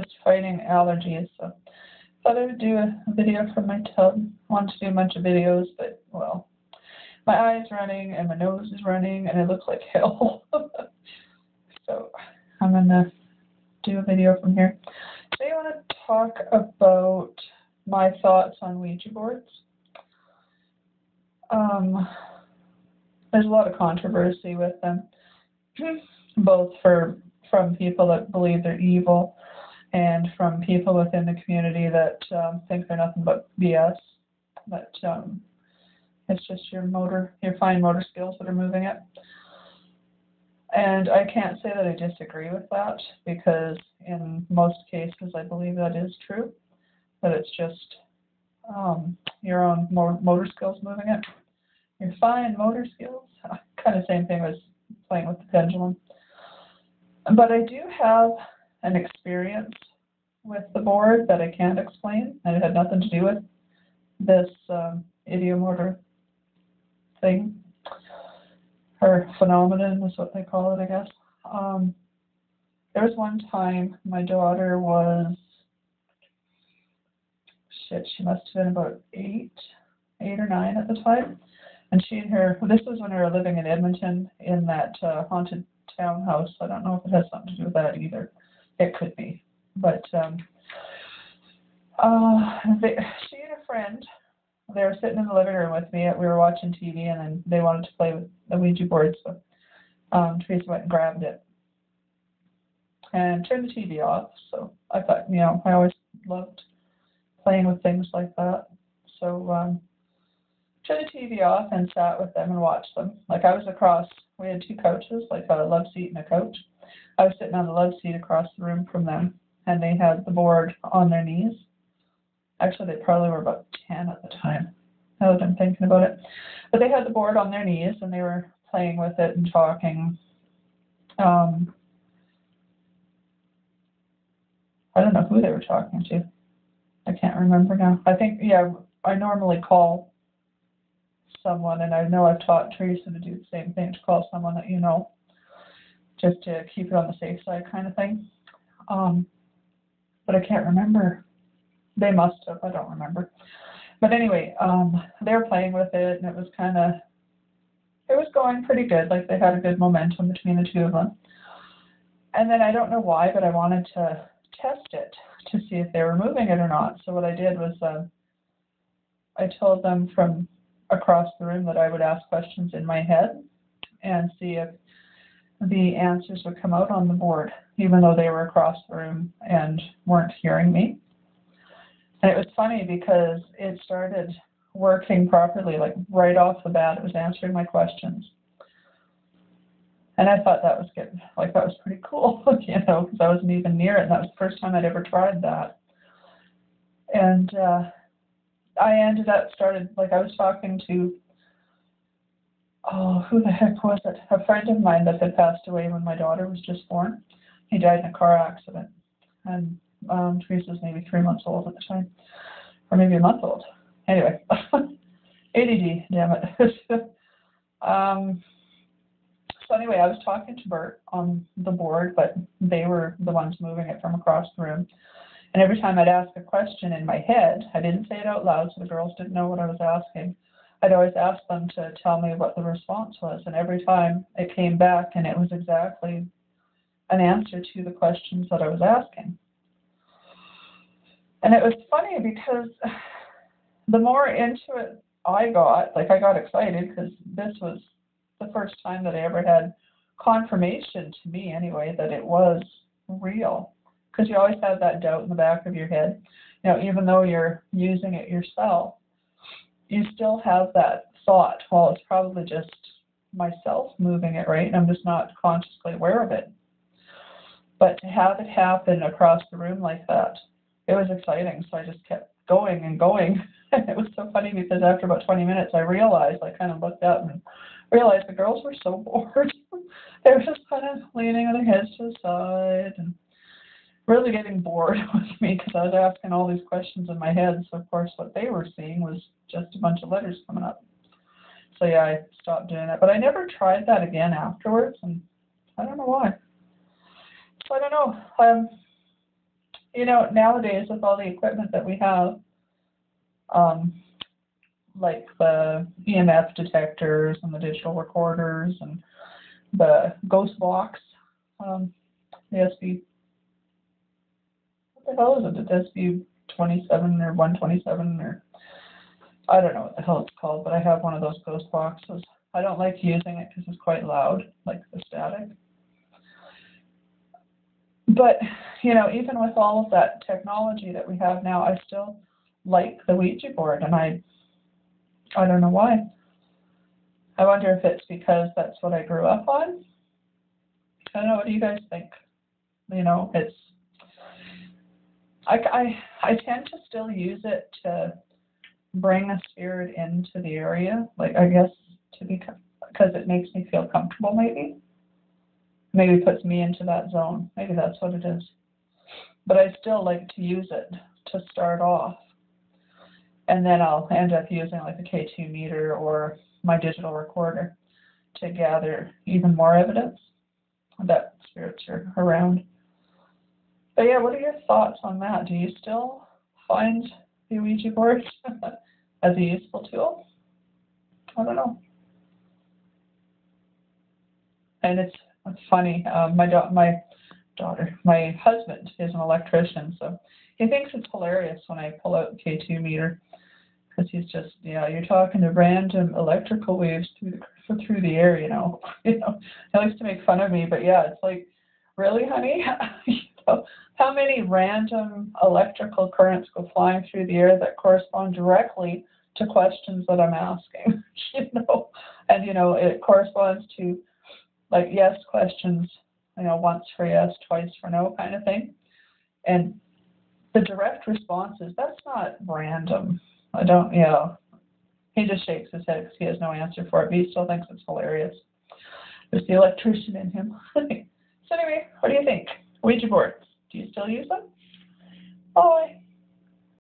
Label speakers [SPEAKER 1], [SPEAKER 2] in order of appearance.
[SPEAKER 1] just fighting allergies, so thought I would do a video from my tub. Wanted to do a bunch of videos, but, well, my eye's running and my nose is running and it looks like hell. So I'm going to do a video from here. Today I want to talk about my thoughts on Ouija boards. There's a lot of controversy with them, both from people that believe they're evil and from people within the community that think they're nothing but BS. That it's just your fine motor skills that are moving it. And I can't say that I disagree with that, because in most cases I believe that is true, that it's just your own motor skills moving it. Your fine motor skills, kind of same thing as playing with the pendulum. But I do have an experience with the board that I can't explain, and it had nothing to do with this idiomotor thing, or phenomenon is what they call it, I guess. There was one time my daughter was, she must have been about 8 or 9 at the time, and this was when we were living in Edmonton in that haunted townhouse. I don't know if it has something to do with that either. It could be. But she and a friend, they were sitting in the living room with me. We were watching TV, and then they wanted to play with the Ouija board, so Teresa went and grabbed it and turned the TV off. So I thought, I always loved playing with things like that. So turned the TV off and sat with them and watched them. Like, I was across, we had 2 couches, like a love seat and a couch. I was sitting on the love seat across the room from them, and they had the board on their knees. Actually, they probably were about 10 at the time, now that I'm thinking about it. But they had the board on their knees, and they were playing with it and talking. I don't know who they were talking to. I can't remember now. I think, I normally call someone, and I know I've taught Teresa to do the same thing, to call someone that you know, just to keep it on the safe side kind of thing. But I can't remember. They must have, I don't remember. But anyway, they were playing with it, and it was going pretty good. Like, they had a good momentum between the 2 of them. And then I don't know why, but I wanted to test it to see if they were moving it or not. So what I did was I told them from across the room that I would ask questions in my head and see if the answers would come out on the board, even though they were across the room and weren't hearing me. And it was funny because it started working properly, like right off the bat. It was answering my questions. And I thought that was good. Like, that was pretty cool, because I wasn't even near it. And that was the first time I'd ever tried that. And I was talking to, who the heck was it? A friend of mine that had passed away when my daughter was just born. He died in a car accident. And Teresa was maybe 3 months old at the time, or maybe a month old. Anyway, ADD, damn it. So anyway, I was talking to Bert on the board, but they were the ones moving it from across the room. And every time I'd ask a question in my head, I didn't say it out loud, so the girls didn't know what I was asking. I'd always ask them to tell me what the response was, and every time it came back, and it was exactly an answer to the questions that I was asking. And it was funny because the more into it I got excited, because this was the first time that I ever had confirmation, to me anyway, that it was real. Because you always have that doubt in the back of your head. Even though you're using it yourself, you still have that thought, well, it's probably just myself moving it, right? And I'm just not consciously aware of it. But to have it happen across the room like that, it was exciting. So I just kept going and going. And it was so funny because after about 20 minutes, I kind of looked up and realized the girls were so bored. They were just kind of leaning on their heads to the side and really getting bored with me because I was asking all these questions in my head. So, of course, what they were seeing was just a bunch of letters coming up. So, yeah, I stopped doing that. But I never tried that again afterwards, and I don't know why. So, I don't know. you know, nowadays with all the equipment that we have, um, like the EMF detectors and the digital recorders and the ghost box, the SB, what the hell is it? The SB 27 or 127 or I don't know what the hell it's called, but I have one of those ghost boxes. I don't like using it because it's quite loud, like the static. But, you know, even with all of that technology that we have now, I still like the Ouija board, and I don't know why. I wonder if it's because that's what I grew up on. I don't know, what do you guys think? You know, it's, I tend to still use it to bring a spirit into the area, like I guess to be, because it makes me feel comfortable maybe puts me into that zone, maybe that's what it is. But I still like to use it to start off, and then I'll end up using like a K2 meter or my digital recorder to gather even more evidence that spirits are around. But yeah, what are your thoughts on that? Do you still find the Ouija board as a useful tool? I don't know. And it's funny. My husband is an electrician, so he thinks it's hilarious when I pull out the K2 meter, because he's just, you're talking to random electrical waves through the air, you know. He likes to make fun of me, but yeah, it's like, really, honey? How many random electrical currents go flying through the air that correspond directly to questions that I'm asking? And it corresponds to like yes questions, once for yes, twice for no kind of thing. And the direct responses, that's not random. He just shakes his head because he has no answer for it, but he still thinks it's hilarious. There's the electrician in him. So anyway, what do you think? Ouija boards, do you still use them? Bye.